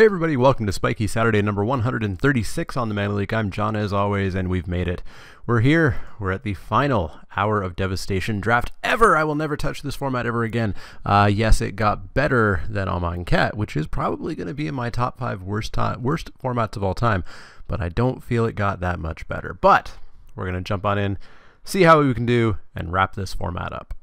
Hey everybody, welcome to Spikey Saturday number 136 on the Leek. I'm John as always, and we've made it. We're here. We're at the final hour of Devastation draft ever. I will never touch this format ever again. Yes, it got better than Cat, which is probably going to be in my top 5 worst formats of all time, but I don't feel it got that much better. But we're going to jump on in, see how we can do, and wrap this format up.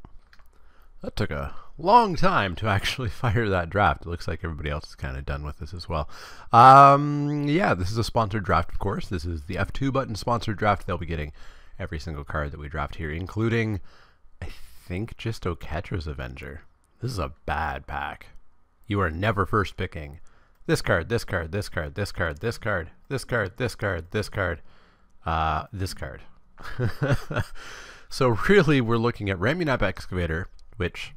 That took a long time to actually fire that draft. It looks like everybody else is kind of done with this as well. Yeah, this is a sponsored draft, of course. This is the F2 button sponsored draft. They'll be getting every single card that we draft here, including, I think, just Oketra's Avenger. This is a bad pack. You are never first picking this card, this card, this card, this card, this card, this card, this card, this card, this card. So really, we're looking at Ramunap Excavator, which,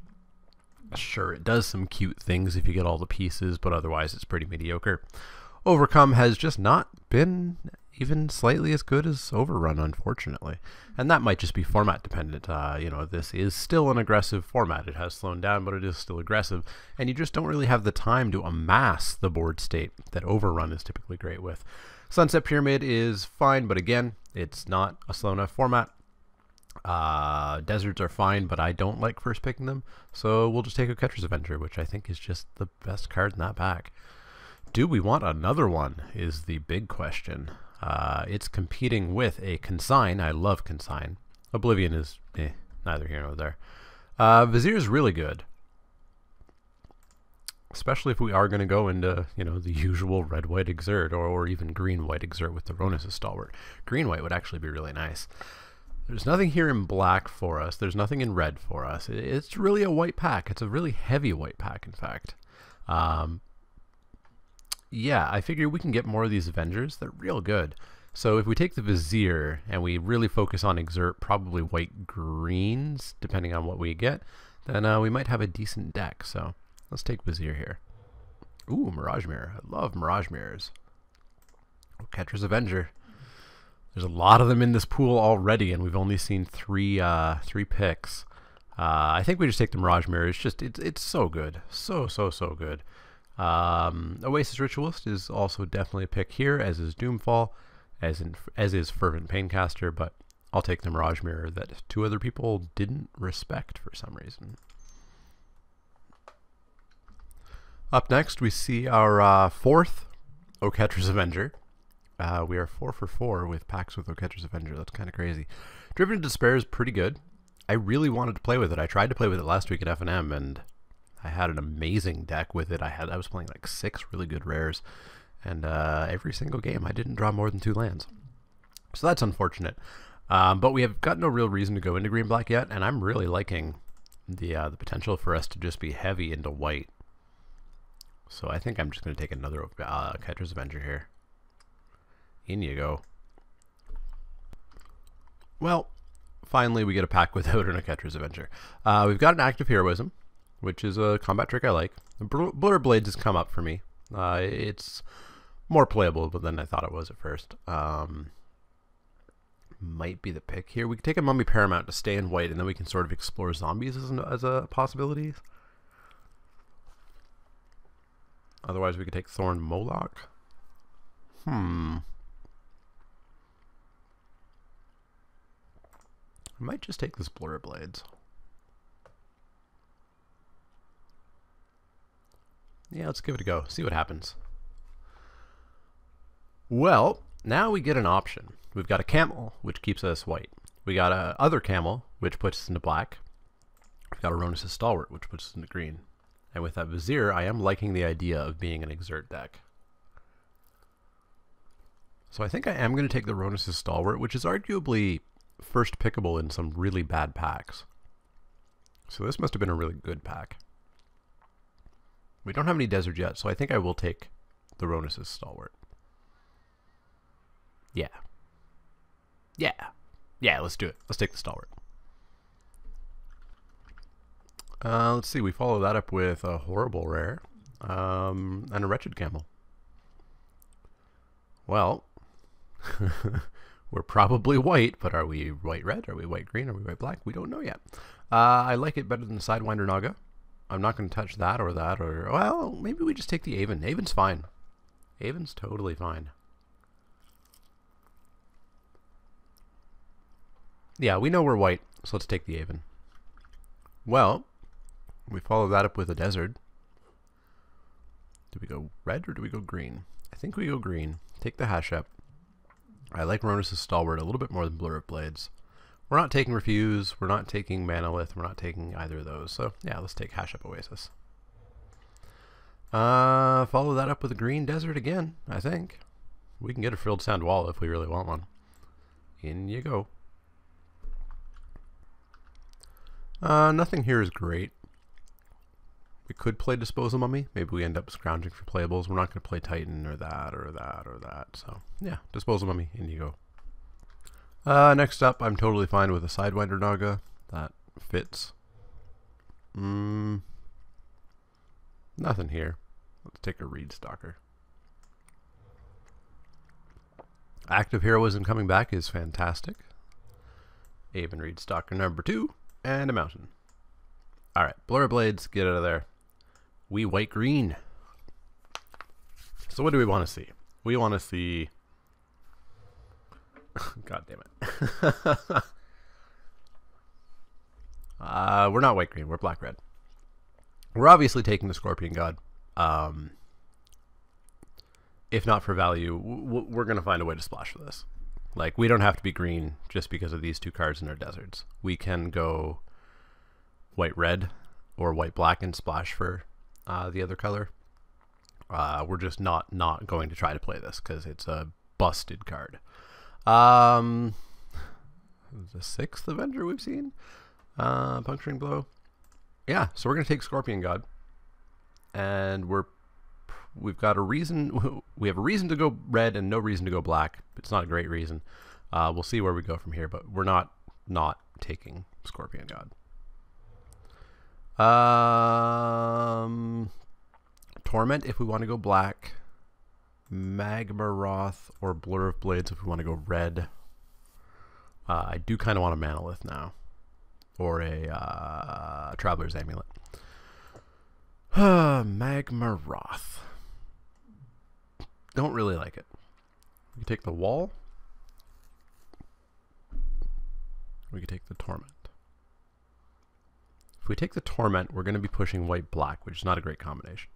sure, it does some cute things if you get all the pieces, but otherwise it's pretty mediocre. Overcome has just not been even slightly as good as Overrun, unfortunately. And that might just be format dependent. You know, this is still an aggressive format. It has slowed down, but it is still aggressive. And you just don't really have the time to amass the board state that Overrun is typically great with. Sunset Pyramid is fine, but again, it's not a slow enough format. Deserts are fine, but I don't like first picking them, so we'll just take Oketra's Avenger, which I think is just the best card in that pack. Do we want another one is the big question. It's competing with a Consign. I love Consign. Oblivion is neither here nor there. Vizier is really good, especially if we are going to go into, you know, the usual red-white exert or even green-white exert with the Ronus' Stalwart. Green-white would actually be really nice. There's nothing here in black for us. There's nothing in red for us. It's really a white pack. It's a really heavy white pack, in fact. Yeah, I figure we can get more of these Avengers. They're real good. So if we take the Vizier and we really focus on exert, probably white-greens, depending on what we get, then we might have a decent deck. So let's take Vizier here. Ooh, Mirage Mirror. I love Mirage Mirrors. Oketra's Avenger. There's a lot of them in this pool already, and we've only seen three picks. I think we just take the Mirage Mirror. It's so good, so good. Oasis Ritualist is also definitely a pick here, as is Doomfall, as is Fervent Paincaster. But I'll take the Mirage Mirror that 2 other people didn't respect for some reason. Up next, we see our 4th Oketra's Avenger. We are 4 for 4 with packs with Oketra's Avenger. That's kind of crazy. Driven to Despair is pretty good. I really wanted to play with it. I tried to play with it last week at F&M, and I had an amazing deck with it. I was playing like 6 really good rares, and every single game I didn't draw more than 2 lands. So that's unfortunate. But we have got no real reason to go into green-black yet, and I'm really liking the potential for us to just be heavy into white. So I think I'm just going to take another Oketra's Avenger here. In you go. Well, finally we get a pack without an Oketra's Avenger. We've got an Active Heroism, which is a combat trick I like. The Blur Blades has come up for me. It's more playable than I thought it was at first. Might be the pick here. We can take a Mummy Paramount to stay in white, and then we can sort of explore zombies as a possibility. Otherwise, we could take Thorn Moloch. I might just take this Blur Blades. Yeah, let's give it a go. See what happens. Well, now we get an option. We've got a Camel, which keeps us white. We got a other Camel, which puts us into black. We've got a Ronus' Stalwart, which puts us into green. And with that Vizier, I am liking the idea of being an exert deck. So I think I am going to take the Ronus' Stalwart, which is arguably first pickable in some really bad packs. So this must have been a really good pack. We don't have any Desert yet, so I think I will take the Ronus' Stalwart. Yeah, let's do it. Let's take the Stalwart. Let's see, we follow that up with a horrible rare and a Wretched Camel. Well, we're probably white, but are we white-red? Are we white-green? Are we white-black? We don't know yet. I like it better than the Sidewinder Naga. I'm not going to touch that, or well, maybe we just take the Aven. Aven's fine. Avon's totally fine. Yeah, we know we're white, so let's take the Avon. Well, we follow that up with a desert. Do we go red or do we go green? I think we go green. Take the hash up. I like Ronus' Stalwart a little bit more than Blur of Blades. We're not taking Refuse, we're not taking Manolith, we're not taking either of those. So yeah, let's take hash up Oasis. Follow that up with a green desert again, I think. We can get a Frilled Sand Wall if we really want one. In you go. Nothing here is great. We could play Disposal Mummy. Maybe we end up scrounging for playables. We're not going to play Titan or that or that or that. So, yeah, Disposal Mummy, in you go. Next up, I'm totally fine with a Sidewinder Naga. That fits. Nothing here. Let's take a Reed Stalker. Active Heroism coming back is fantastic. Avon Reed Stalker number 2. And a Mountain. Alright, Blur Blades, get out of there. We white-green. So what do we want to see? We want to see... God damn it. We're not white-green, we're black-red. We're obviously taking the Scorpion God. If not for value, we're going to find a way to splash for this. Like, we don't have to be green just because of these two cards in our deserts. We can go white-red or white-black and splash for the other color. We're just not going to try to play this because it's a busted card. The 6th Avenger we've seen. Puncturing Blow. Yeah, so we're going to take Scorpion God. And we've got a reason. We have a reason to go red and no reason to go black. It's not a great reason. We'll see where we go from here, but we're not taking Scorpion God. Torment if we want to go black. Magma Wrath or Blur of Blades if we want to go red. I do kind of want a Manolith now. Or a Traveler's Amulet. Magma Wrath. Don't really like it. We can take the Wall. We can take the Torment. If we take the Torment, we're going to be pushing white-black, which is not a great combination.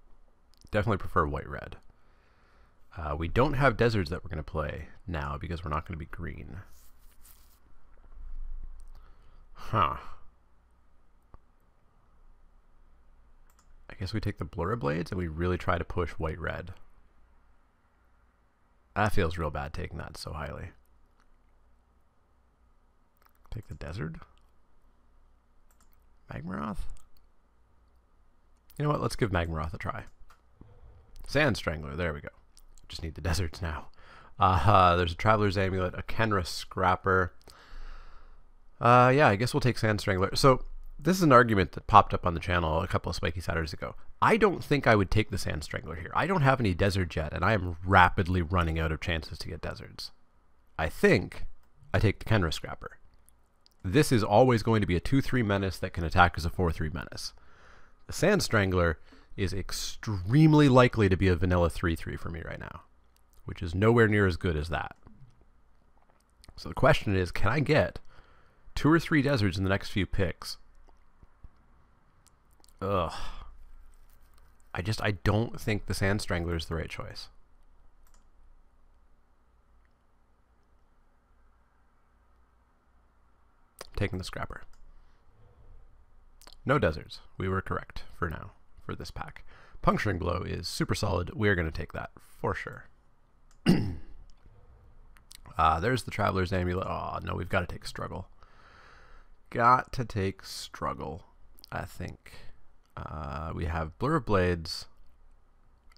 Definitely prefer white-red. We don't have deserts that we're going to play now because we're not going to be green. Huh. I guess we take the Blur Blades and we really try to push white-red. That feels real bad taking that so highly. Take the desert. Magmaroth? You know what? Let's give Magmaroth a try. Sand Strangler. There we go. Just need the deserts now. There's a Traveler's Amulet, a Kenra Scrapper. Yeah, I guess we'll take Sand Strangler. So, this is an argument that popped up on the channel a couple of Spiky Saturdays ago. I don't think I would take the Sand Strangler here. I don't have any desert yet, and I am rapidly running out of chances to get deserts. I think I take the Kenra Scrapper. This is always going to be a 2-3 menace that can attack as a 4-3 menace. The Sand Strangler is extremely likely to be a vanilla 3-3 for me right now, which is nowhere near as good as that. So the question is, can I get 2 or 3 deserts in the next few picks? Ugh. I don't think the Sand Strangler is the right choice. Taking the Scrapper. No deserts. We were correct for now, for this pack. Puncturing Blow is super solid. We are going to take that for sure. There's the Traveler's Amulet. Oh, no, we've got to take Struggle. Got to take Struggle, I think. We have Blur of Blades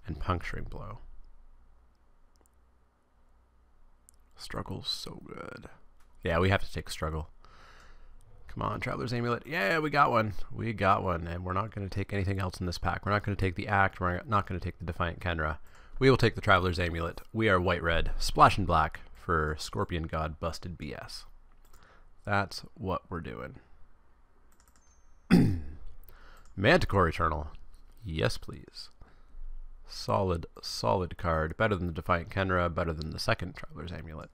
and Puncturing Blow. Struggle's so good. Yeah, we have to take Struggle. Come on, Traveler's Amulet. Yeah, we got one. We got one. And we're not going to take anything else in this pack. We're not going to take the Act. We're not going to take the Defiant Kenra. We will take the Traveler's Amulet. We are white-red. Splash and black for Scorpion God Busted BS. That's what we're doing. Manticore Eternal. Yes, please. Solid, solid card. Better than the Defiant Kenra, better than the second Traveler's Amulet.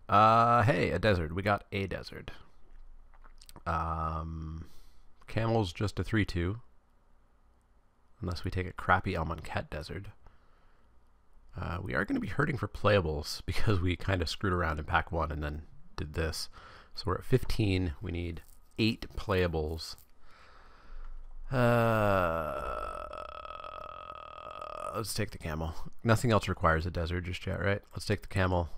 Hey, a desert. We got a desert. Camel's just a 3/2. Unless we take a crappy Amonkhet desert. We are going to be hurting for playables because we kind of screwed around in pack 1 and then did this. So we're at 15. We need 8 playables. Let's take the camel. Nothing else requires a desert just yet, right? Let's take the camel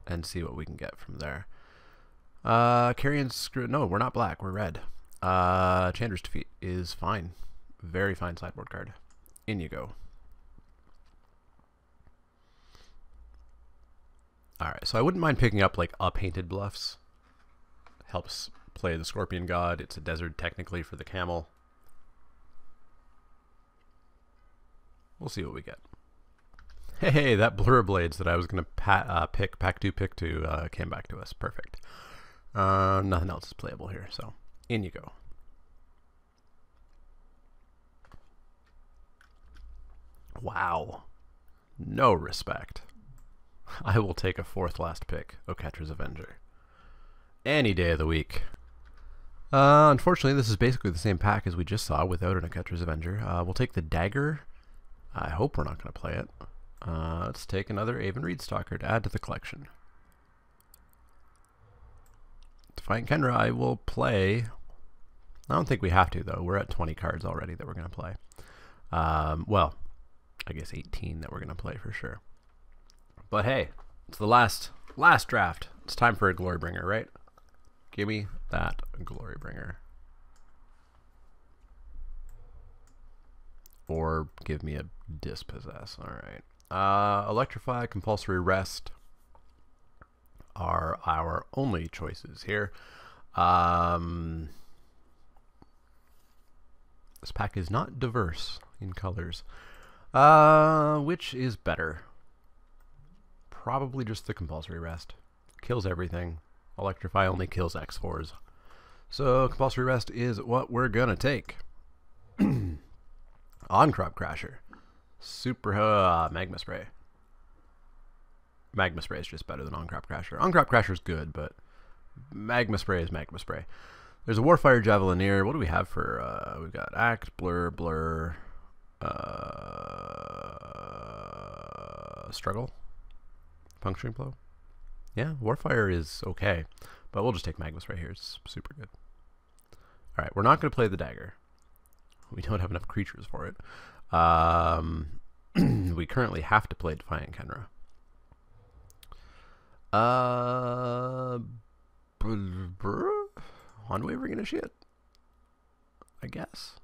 and see what we can get from there. Carrion Screw. No, we're not black. We're red. Chandra's Defeat is fine. Very fine sideboard card. In you go. Alright, so I wouldn't mind picking up like a Painted Bluffs. Helps play the Scorpion God. It's a desert technically for the camel. We'll see what we get. Hey, that Blur Blades that I was going to pick, pack 2, pick 2, came back to us. Perfect. Nothing else is playable here, so in you go. Wow. No respect. I will take a 4th last pick, Oketra's Avenger. Any day of the week. Unfortunately, this is basically the same pack as we just saw without an Oketra's Avenger. We'll take the Dagger. I hope we're not going to play it. Let's take another Aven Reedstalker to add to the collection. Defiant Kenra I will play. I don't think we have to, though. We're at 20 cards already that we're going to play. Well, I guess 18 that we're going to play for sure. But hey, it's the last draft. It's time for a Glorybringer, right? Give me that Glorybringer. Or give me a Dispossess. Alright. Electrify, Compulsory Rest are our only choices here. This pack is not diverse in colors. Which is better? Probably just the Compulsory Rest. Kills everything. Electrify only kills X4s. So Compulsory Rest is what we're gonna take. On-Crop Crasher. Super Magma Spray. Magma Spray is just better than On-Crop Crasher. On-Crop Crasher is good, but Magma Spray is Magma Spray. There's a Warfire Javelineer. What do we have for... we've got Act, Blur, Struggle? Puncturing Blow? Yeah, Warfire is okay, but we'll just take Magma Spray here. It's super good. Alright, we're not going to play the Dagger. We don't have enough creatures for it. We currently have to play Defiant Kenra. Unwavering Initiate? I guess.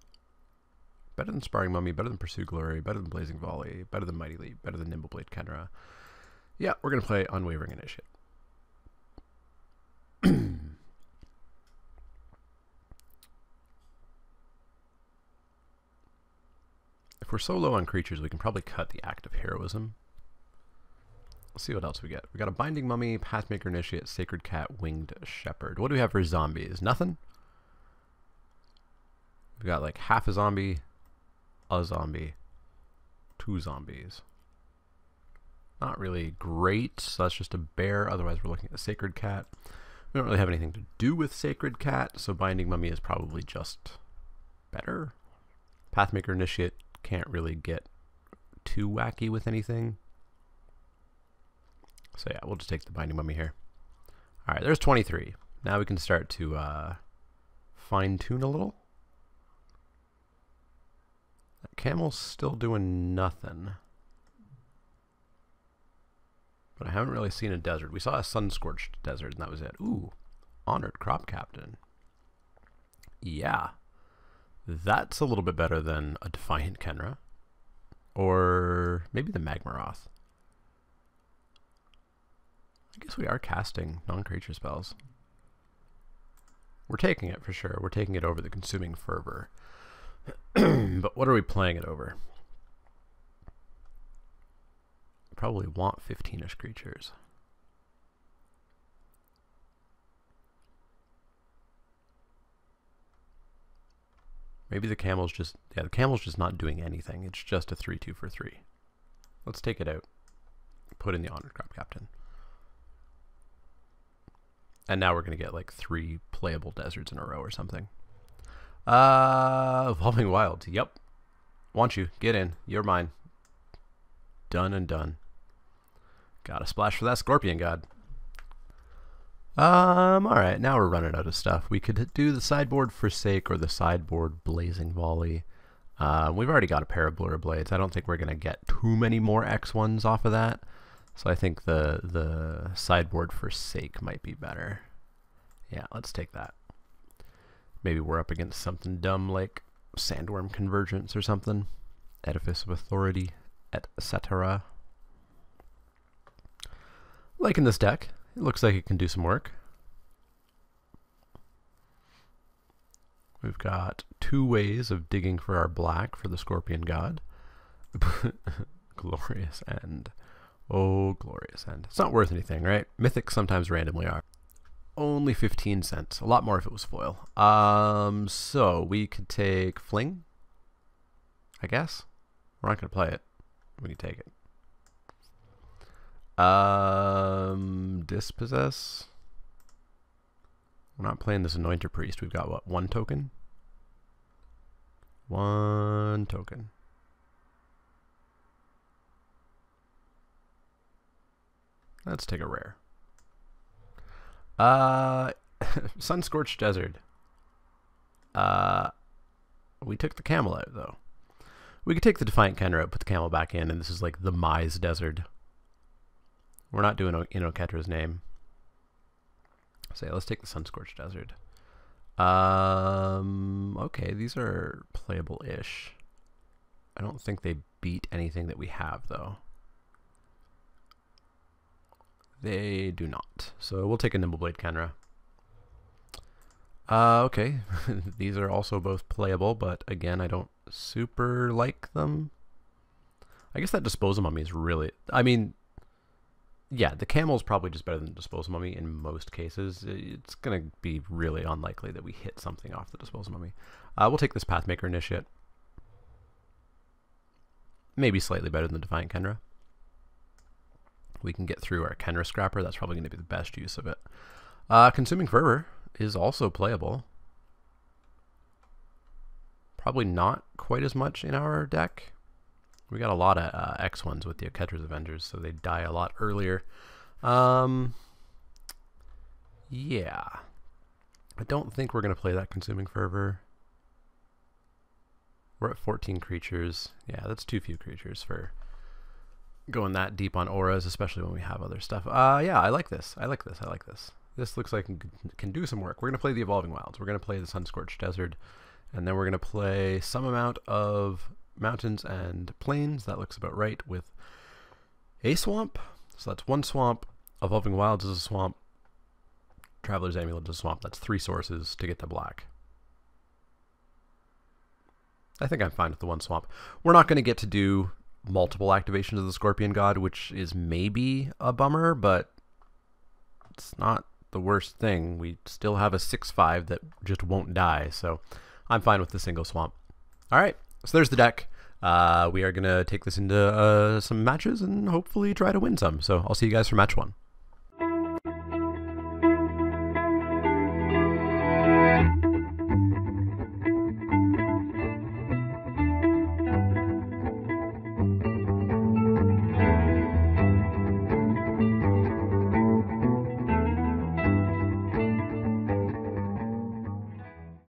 Better than Sparring Mummy, better than Pursue Glory, better than Blazing Volley, better than Mighty Leap, better than Nimble Blade Kenra. Yeah, we're going to play Unwavering Initiate. If we're so low on creatures, we can probably cut the Act of Heroism. Let's see what else we get. We got a Binding Mummy, Pathmaker Initiate, Sacred Cat, Winged Shepherd. What do we have for zombies? Nothing? We got like half a zombie, 2 zombies. Not really great, so that's just a bear. Otherwise, we're looking at the Sacred Cat. We don't really have anything to do with Sacred Cat, so Binding Mummy is probably just better. Pathmaker Initiate can't really get too wacky with anything. So yeah, we'll just take the Binding Mummy here. Alright, there's 23. Now we can start to fine-tune a little. That camel's still doing nothing. But I haven't really seen a desert. We saw a sun-scorched desert, and that was it. Ooh, Honored Crop Captain. Yeah. That's a little bit better than a Defiant Kenra. Or maybe the Magmaroth. I guess we are casting non-creature spells. We're taking it for sure. We're taking it over the Consuming Fervor. But what are we playing it over? Probably want 15-ish creatures. Maybe the camel's just, yeah, the camel's just not doing anything. It's just a 3/2 for 3. Let's take it out. Put in the Honored Crop Captain. And now we're going to get like 3 playable deserts in a row or something. Evolving Wilds. Yep. Want you. Get in. You're mine. Done and done. Got a splash for that Scorpion God. Alright, now we're running out of stuff. We could do the sideboard Forsake or the sideboard Blazing Volley. We've already got a pair of Blur Blades. I don't think we're going to get too many more X1s off of that. So I think the sideboard Forsake might be better. Yeah, let's take that. Maybe we're up against something dumb like Sandworm Convergence or something. Edifice of Authority, etc. Liking this deck. It looks like it can do some work. We've got 2 ways of digging for our black for the Scorpion God. Glorious End. Oh, Glorious End. It's not worth anything, right? Mythics sometimes randomly are. Only 15 cents. A lot more if it was foil. So we could take Fling, I guess. We're not going to play it. We can take it. Dispossess. We're not playing this Anointer Priest. We've got what? 1 token? 1 token. Let's take a rare. Sun-Scorched Desert. We took the camel out, though. We could take the Defiant Kenra out, put the camel back in, and this is like the Mise Desert. We're not doing Inoketra's name. So yeah, let's take the Sun-Scorched Desert. Okay, these are playable-ish. I don't think they beat anything that we have, though. They do not. So we'll take a Nimbleblade Kenra. Okay. These are also both playable, but again, I don't super like them. I guess that Disposal Mummy is really... I mean, yeah, the camel is probably just better than Disposal Mummy in most cases. It's going to be really unlikely that we hit something off the Disposal Mummy. We'll take this Pathmaker Initiate. Maybe slightly better than the Defiant Kenra. We can get through our Kenra Scrapper. That's probably going to be the best use of it. Consuming Fervor is also playable. Probably not quite as much in our deck. We got a lot of X1s with the Oketra's Avengers, so they die a lot earlier. Yeah. I don't think we're going to play that Consuming Fervor. We're at 14 creatures. Yeah, that's too few creatures for going that deep on auras, especially when we have other stuff. Yeah, I like this. I like this. I like this. This looks like it can do some work. We're going to play the Evolving Wilds. We're going to play the Sun-Scorched Desert. And then we're going to play some amount of mountains and plains. That looks about right with a swamp. So that's 1 swamp. Evolving Wilds is a swamp. Traveler's Amulet is a swamp. That's 3 sources to get to black. I think I'm fine with the 1 swamp. We're not going to get to do multiple activations of the Scorpion God, which is maybe a bummer, but it's not the worst thing. We still have a 6/5 that just won't die, so I'm fine with the single swamp. Alright, so there's the deck. We are going to take this into some matches and hopefully try to win some. So I'll see you guys for match 1.